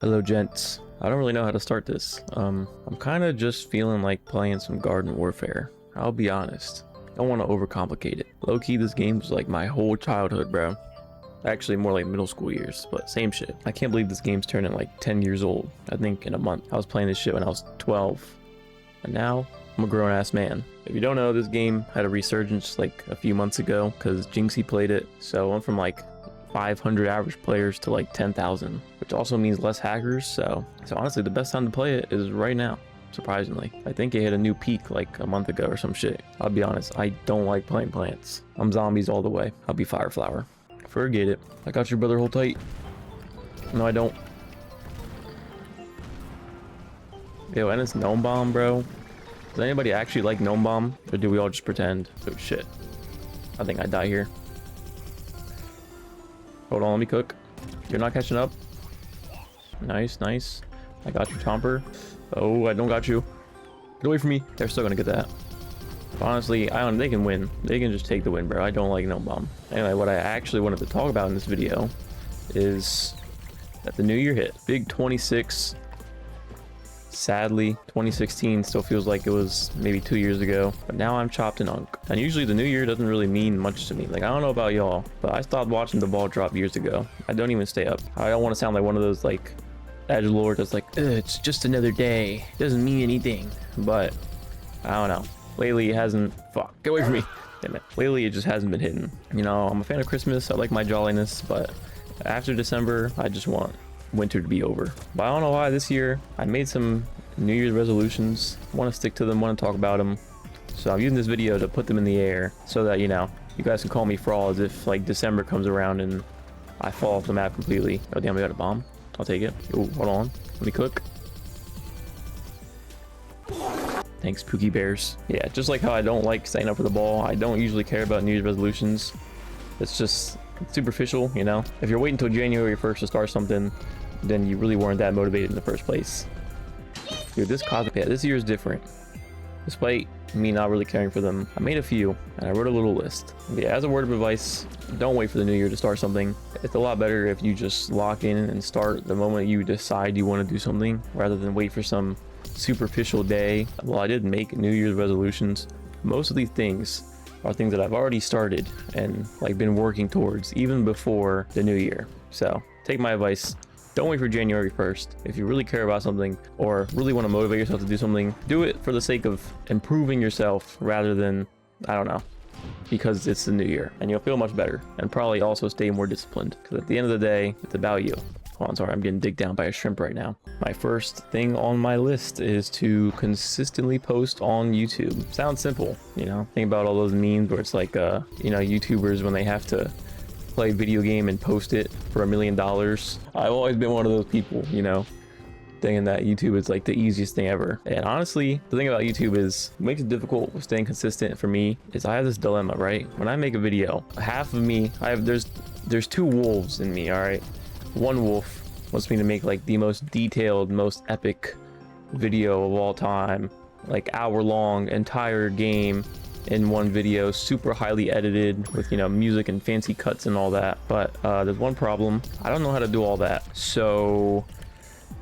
Hello gents. I don't really know how to start this. I'm kind of just feeling like playing some Garden Warfare. I'll be honest. Don't want to overcomplicate it. Low-key, this game was like my whole childhood, bro. Actually, more like middle school years, but same shit. I can't believe this game's turning like 10 years old. I think in a month. I was playing this shit when I was 12. And now, I'm a grown-ass man. If you don't know, this game had a resurgence like a few months ago because Jinxie played it. So I went from like 500 average players to like 10,000, which also means less hackers. So honestly, the best time to play it is right now. Surprisingly, I think it hit a new peak like a month ago or some shit. I'll be honest, I don't like playing plants. I'm zombies all the way. I'll be fire flower. Forget it. I got your brother, hold tight. No, I don't. Yo, and it's gnome bomb, bro. Does anybody actually like gnome bomb, or do we all just pretend? Oh shit, I think I die here. Hold on, let me cook. You're not catching up. Nice, nice. I got you, Tomper. Oh, I don't got you. Get away from me. They're still gonna get that. Honestly, I don't. They can win. They can just take the win, bro. I don't like no bomb. Anyway, what I actually wanted to talk about in this video is that the new year hit. Big 26. Sadly, 2016 still feels like it was maybe 2 years ago, but now I'm chopped and unk. And usually the new year doesn't really mean much to me. Like, I don't know about y'all, but I stopped watching the ball drop years ago. I don't even stay up. I don't want to sound like one of those like edgelord that's like, it's just another day, doesn't mean anything. But I don't know, lately it hasn't. Fuck, get away from me. Damn it. Lately it just hasn't been hitting. You know, I'm a fan of Christmas, I like my jolliness, but after December I just want winter to be over. But I don't know why this year I made some New Year's resolutions. Want to stick to them, want to talk about them. So I'm using this video to put them in the air so that, you know, you guys can call me frauds if like December comes around and I fall off the map completely. Oh damn, we got a bomb. I'll take it. Oh, hold on. Let me cook. Thanks, Pookie Bears. Yeah, just like how I don't like staying up for the ball, I don't usually care about New Year's resolutions. It's just superficial, you know? If you're waiting until January 1st to start something, then you really weren't that motivated in the first place. Dude, this cosplay, this year is different. Despite me not really caring for them, I made a few and I wrote a little list. Yeah, as a word of advice, don't wait for the new year to start something. It's a lot better if you just lock in and start the moment you decide you want to do something, rather than wait for some superficial day. Well, I did make New Year's resolutions. Most of these things are things that I've already started and like been working towards even before the new year. So take my advice. Don't wait for January 1st. If you really care about something or really want to motivate yourself to do something, do it for the sake of improving yourself rather than, I don't know, because it's the new year, and you'll feel much better and probably also stay more disciplined, because at the end of the day, it's about you. Oh, I'm sorry, I'm getting digged down by a shrimp right now. My first thing on my list is to consistently post on YouTube. Sounds simple, you know? Think about all those memes where it's like, you know, YouTubers when they have to play video game and post it for $1 million. I've always been one of those people, you know, thinking that YouTube is like the easiest thing ever. And honestly, the thing about YouTube is what makes it difficult with staying consistent for me is I have this dilemma, right? When I make a video, half of me, there's two wolves in me, all right? One wolf wants me to make like the most detailed, most epic video of all time, like hour-long entire game in one video, super highly edited with, you know, music and fancy cuts and all that. But there's one problem. I don't know how to do all that. So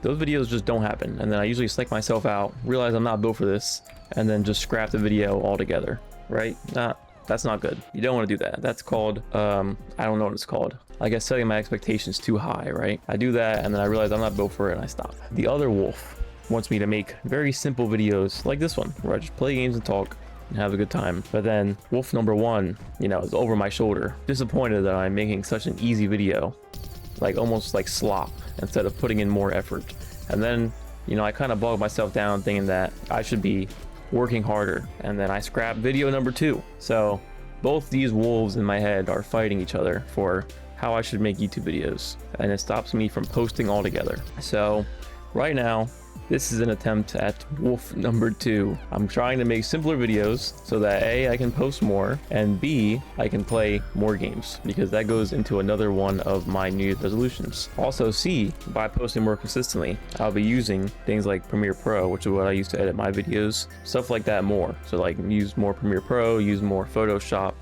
those videos just don't happen. And then I usually psych myself out, realize I'm not built for this, and then just scrap the video altogether, right? That's not good. You don't want to do that. That's called, I don't know what it's called. I guess setting my expectations too high, right? I do that and then I realize I'm not built for it and I stop. The other wolf wants me to make very simple videos like this one, where I just play games and talk and have a good time. But then wolf number one, you know, is over my shoulder, disappointed that I'm making such an easy video, like almost like slop, instead of putting in more effort. And then, you know, I kind of bog myself down thinking that I should be working harder, and then I scrap video number two. So both these wolves in my head are fighting each other for how I should make YouTube videos, and it stops me from posting altogether. So right now, this is an attempt at wolf number two. I'm trying to make simpler videos so that A, I can post more, and B, I can play more games, because that goes into another one of my New Year's resolutions. Also C, by posting more consistently, I'll be using things like Premiere Pro, which is what I use to edit my videos, stuff like that more. So like use more Premiere Pro, use more Photoshop,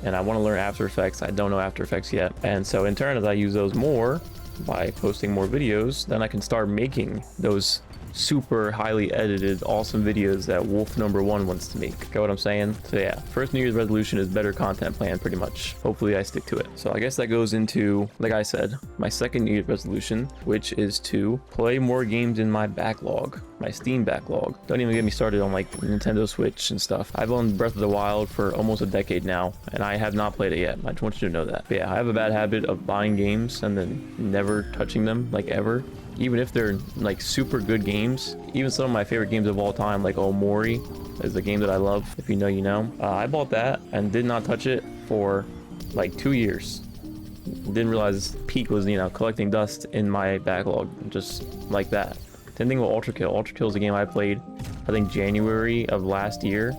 and I want to learn After Effects. I don't know After Effects yet. And so in turn, as I use those more, by posting more videos, then I can start making those super highly edited awesome videos that Wolf number 1 wants to make. Get what I'm saying? So yeah, first New Year's resolution is better content plan, pretty much. Hopefully I stick to it. So I guess that goes into, like I said, my second New Year's resolution, which is to play more games in my backlog, my Steam backlog. Don't even get me started on like Nintendo Switch and stuff. I've owned Breath of the Wild for almost a decade now, and I have not played it yet. I just want you to know that. But yeah, I have a bad habit of buying games and then never touching them, like ever. Even if they're like super good games. Even some of my favorite games of all time, like OMORI is a game that I love. If you know, you know. I bought that and did not touch it for like 2 years. Didn't realize peak was, you know, collecting dust in my backlog, just like that. Same thing with Ultra Kill. Ultra Kill is a game I played, I think January of last year.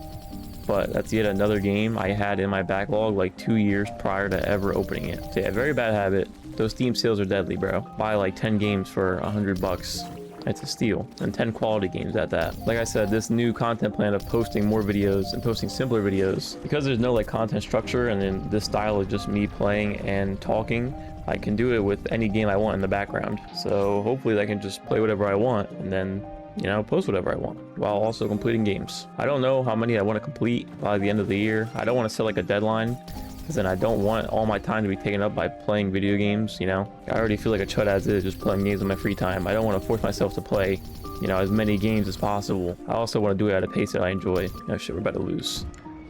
But that's yet another game I had in my backlog like 2 years prior to ever opening it. So yeah, very bad habit. Those Steam sales are deadly, bro. Buy like 10 games for $100. It's a steal. And 10 quality games at that. Like I said, this new content plan of posting more videos and posting simpler videos, because there's no like content structure and then this style is just me playing and talking, I can do it with any game I want in the background. So hopefully I can just play whatever I want and then, you know, post whatever I want while also completing games. I don't know how many I want to complete by the end of the year. I don't want to set like a deadline, because then I don't want all my time to be taken up by playing video games, you know? I already feel like a chud as is, just playing games in my free time. I don't want to force myself to play, you know, as many games as possible. I also want to do it at a pace that I enjoy. Oh shit, we're about to lose.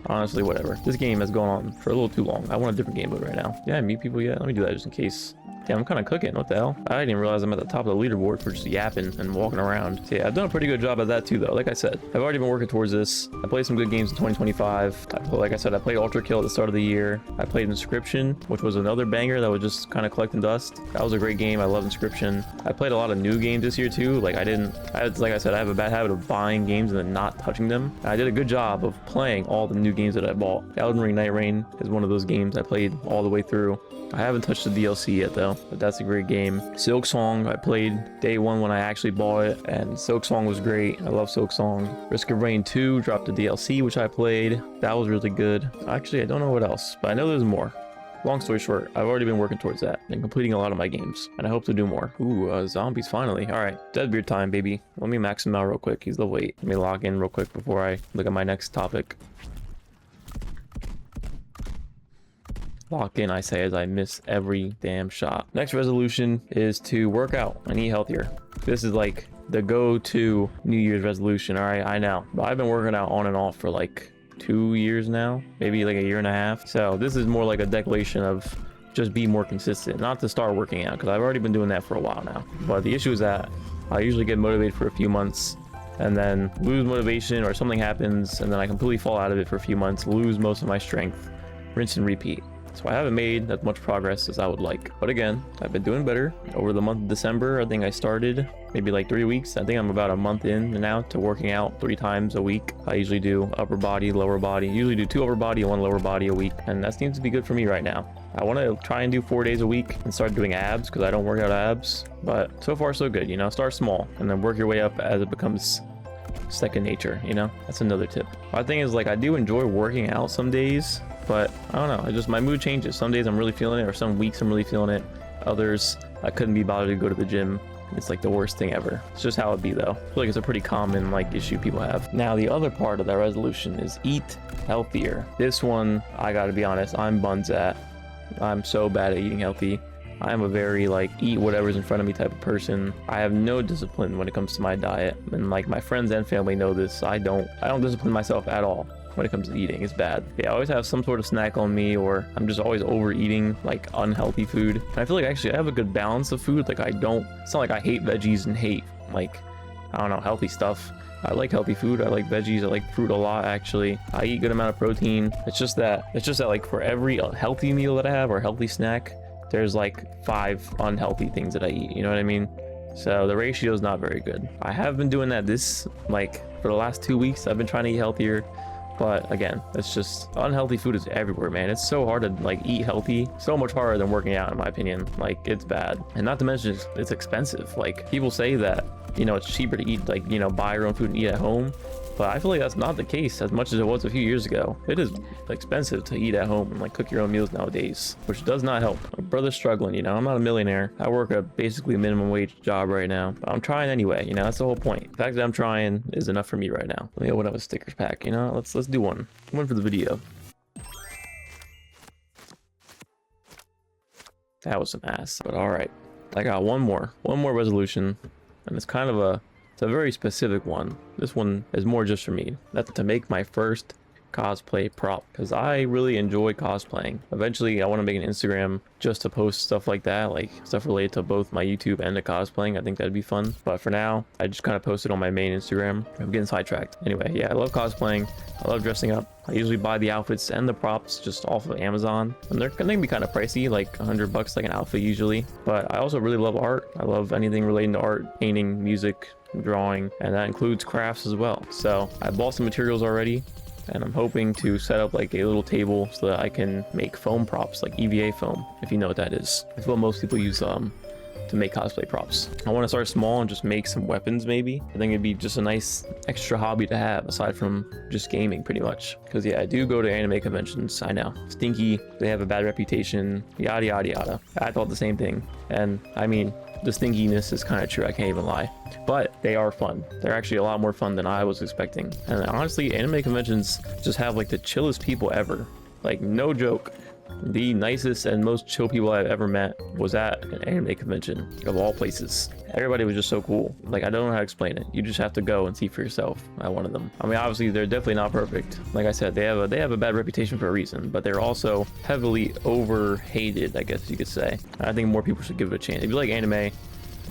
Honestly, whatever. This game has gone on for a little too long. I want a different game mode right now. Yeah, meet people yet? Let me do that just in case. Damn, I'm kind of cooking. What the hell? I didn't even realize I'm at the top of the leaderboard for just yapping and walking around. So yeah, I've done a pretty good job at that too, though. Like I said, I've already been working towards this. I played some good games in 2025. Like I said, I played Ultra Kill at the start of the year. I played Inscription, which was another banger that was just kind of collecting dust. That was a great game. I love Inscription. I played a lot of new games this year too. Like like I said, I have a bad habit of buying games and then not touching them. And I did a good job of playing all the new games that I bought. Elden Ring Night Rain is one of those games I played all the way through. I haven't touched the DLC yet though, but that's a great game. Silk Song, I played day one when I actually bought it, and Silk Song was great. I love Silk Song. Risk of Rain 2 dropped the DLC, which I played. That was really good. Actually, I don't know what else, but I know there's more. Long story short, I've already been working towards that and completing a lot of my games, and I hope to do more. Ooh, zombies finally. All right, Deadbeard time, baby. Let me max him out real quick. He's level 8. Let me log in real quick before I look at my next topic. Lock in, I say, as I miss every damn shot. Next resolution is to work out and eat healthier. This is like the go-to New Year's resolution. All right, I know, but I've been working out on and off for like 2 years now, maybe like a year and a half. So this is more like a declaration of just be more consistent, not to start working out, because I've already been doing that for a while now. But the issue is that I usually get motivated for a few months and then lose motivation, or something happens and then I completely fall out of it for a few months, lose most of my strength, rinse and repeat. So I haven't made as much progress as I would like. But again, I've been doing better. Over the month of December, I think I started maybe like 3 weeks. I think I'm about a month in now to working out 3 times a week. I usually do upper body, lower body. Usually do 2 upper body and 1 lower body a week. And that seems to be good for me right now. I want to try and do 4 days a week and start doing abs, because I don't work out abs. But so far so good, you know, start small and then work your way up as it becomes second nature, you know. That's another tip. My thing is, like, I do enjoy working out some days, but I don't know, my mood changes. Some days I'm really feeling it, or some weeks I'm really feeling it. Others I couldn't be bothered to go to the gym. It's like the worst thing ever. It's just how it be though. I feel like it's a pretty common like issue people have. Now the other part of that resolution is eat healthier. This one, I gotta be honest, I'm buns at. I'm so bad at eating healthy. I'm a very like eat whatever's in front of me type of person. I have no discipline when it comes to my diet, and like my friends and family know this. I don't discipline myself at all when it comes to eating. It's bad. Yeah, I always have some sort of snack on me, or I'm just always overeating like unhealthy food. And I feel like actually I have a good balance of food. Like it's not like I hate veggies and hate like, I don't know, healthy stuff. I like healthy food. I like veggies. I like fruit a lot, actually. I eat a good amount of protein. It's just that like for every healthy meal that I have or healthy snack, there's like 5 unhealthy things that I eat, you know what I mean? So the ratio is not very good. I have been doing that for the last 2 weeks. I've been trying to eat healthier, but again, it's just unhealthy food is everywhere, man. It's so hard to like eat healthy, so much harder than working out, in my opinion. Like, it's bad. And not to mention it's expensive. Like, people say that you know, it's cheaper to eat, like, you know, buy your own food and eat at home. But I feel like that's not the case as much as it was a few years ago. It is expensive to eat at home and like cook your own meals nowadays, which does not help. My brother's struggling, you know. I'm not a millionaire. I work a basically minimum wage job right now, but I'm trying anyway, you know. That's the whole point. The fact that I'm trying is enough for me right now. Let me open up a stickers pack, you know. Let's do one for the video. That was some ass, but all right. I got one more resolution, and it's kind of it's a very specific one. This one is more just for me. That's to make my first cosplay prop, because I really enjoy cosplaying. Eventually I want to make an Instagram just to post stuff like that, like stuff related to both my YouTube and to cosplaying. I think that'd be fun, but for now I just kind of post it on my main Instagram. I'm getting sidetracked. Anyway, yeah, I love cosplaying. I love dressing up. I usually buy the outfits and the props just off of Amazon, and they can be kind of pricey, like $100 like an outfit usually. But I also really love art. I love anything relating to art, painting, music, drawing, and that includes crafts as well. So I bought some materials already, and I'm hoping to set up like a little table so that I can make foam props, like EVA foam, if you know what that is. That's what most people use to make cosplay props. I want to start small and just make some weapons maybe. I think it'd be just a nice extra hobby to have aside from just gaming pretty much. Because yeah, I do go to anime conventions, I know. Stinky, they have a bad reputation, yada yada yada. I thought the same thing. And I mean, the stinkiness is kind of true, I can't even lie. But they are fun. They're actually a lot more fun than I was expecting. And honestly, anime conventions just have like the chillest people ever. Like, no joke. The nicest and most chill people I've ever met was at an anime convention, of all places. Everybody was just so cool. Like, I don't know how to explain it. You just have to go and see for yourself at one of them. I mean, obviously they're definitely not perfect. Like I said, they have a bad reputation for a reason, but they're also heavily over-hated, I guess you could say. I think more people should give it a chance. If you like anime,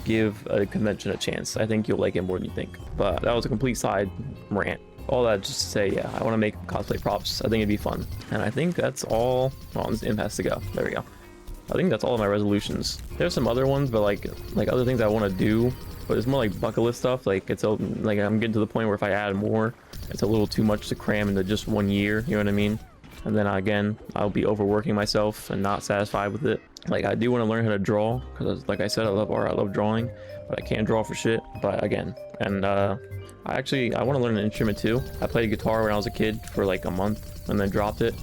give a convention a chance. I think you'll like it more than you think. But that was a complete side rant. All that just to say, yeah, I want to make cosplay props. I think it'd be fun. And I think that's all. Oh, this imp has to go. There we go. I think that's all of my resolutions. There's some other ones, but like other things I want to do, but it's more like bucket list stuff. Like like I'm getting to the point where if I add more, it's a little too much to cram into just 1 year. You know what I mean? And then again, I'll be overworking myself and not satisfied with it. Like, I do want to learn how to draw, because like I said, I love art, I love drawing, but I can't draw for shit. But again, and I want to learn an instrument too. I played guitar when I was a kid for like a month and then dropped it,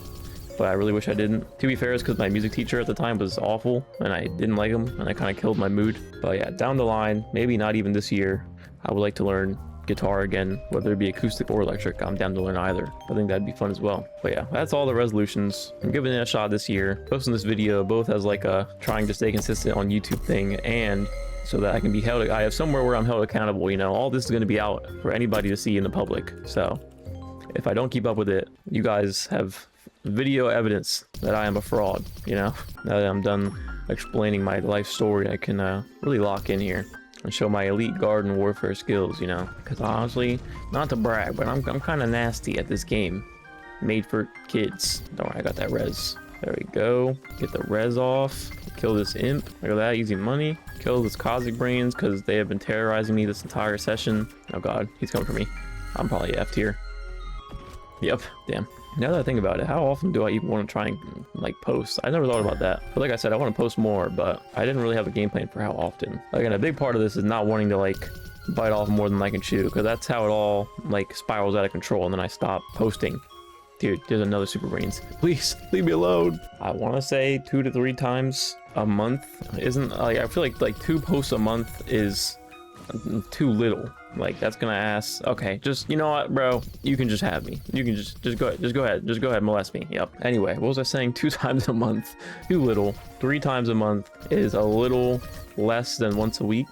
but I really wish I didn't. To be fair, it's because my music teacher at the time was awful and I didn't like him, and I kind of killed my mood. But yeah, down the line, maybe not even this year, I would like to learn guitar again, whether it be acoustic or electric. I'm down to learn either. I think that'd be fun as well. But yeah, that's all the resolutions. I'm giving it a shot this year, posting this video both as like a trying to stay consistent on YouTube thing, and so that I can be held, I have somewhere where I'm held accountable. You know, all this is going to be out for anybody to see in the public. So if I don't keep up with it, you guys have video evidence that I am a fraud. You know, now that I'm done explaining my life story, I can really lock in here and show my elite garden warfare skills, you know, because honestly, not to brag, but I'm kind of nasty at this game. Made for kids. Don't worry, I got that res. There we go. Get the res off. Kill this imp. Look at that, easy money. Kill this Cosmic Brains, because they have been terrorizing me this entire session. Oh god, he's coming for me. I'm probably F tier. Yep, damn. Now that I think about it, how often do I even want to try and like post? I never thought about that. But like I said, I want to post more, but I didn't really have a game plan for how often. Again, a big part of this is not wanting to like bite off more than I can chew, because that's how it all like spirals out of control, and then I stop posting. Dude, there's another Super Brains. Please leave me alone. I want to say 2 to 3 times a month isn't like, I feel like 2 posts a month is too little. Like, that's gonna ask, okay, just, you know what, bro, you can just have me. You can just go ahead, molest me. Yep. Anyway, what was I saying? 2 times a month, too little. 3 times a month is a little less than once a week,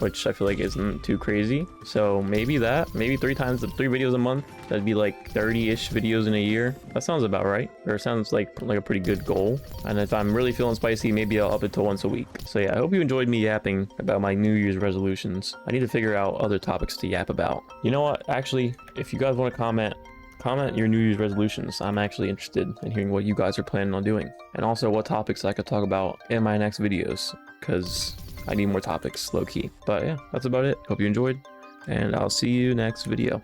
which I feel like isn't too crazy. So maybe 3 videos a month, that'd be like 30-ish videos in a year. That sounds about right, or it sounds like a pretty good goal. And if I'm really feeling spicy, maybe I'll up it to once a week. So yeah, I hope you enjoyed me yapping about my New Year's resolutions. I need to figure out other topics to yap about. You know what, actually, if you guys want to comment your New Year's resolutions. I'm actually interested in hearing what you guys are planning on doing, and also what topics I could talk about in my next videos, because I need more topics, low-key. But yeah, that's about it. Hope you enjoyed, and I'll see you next video.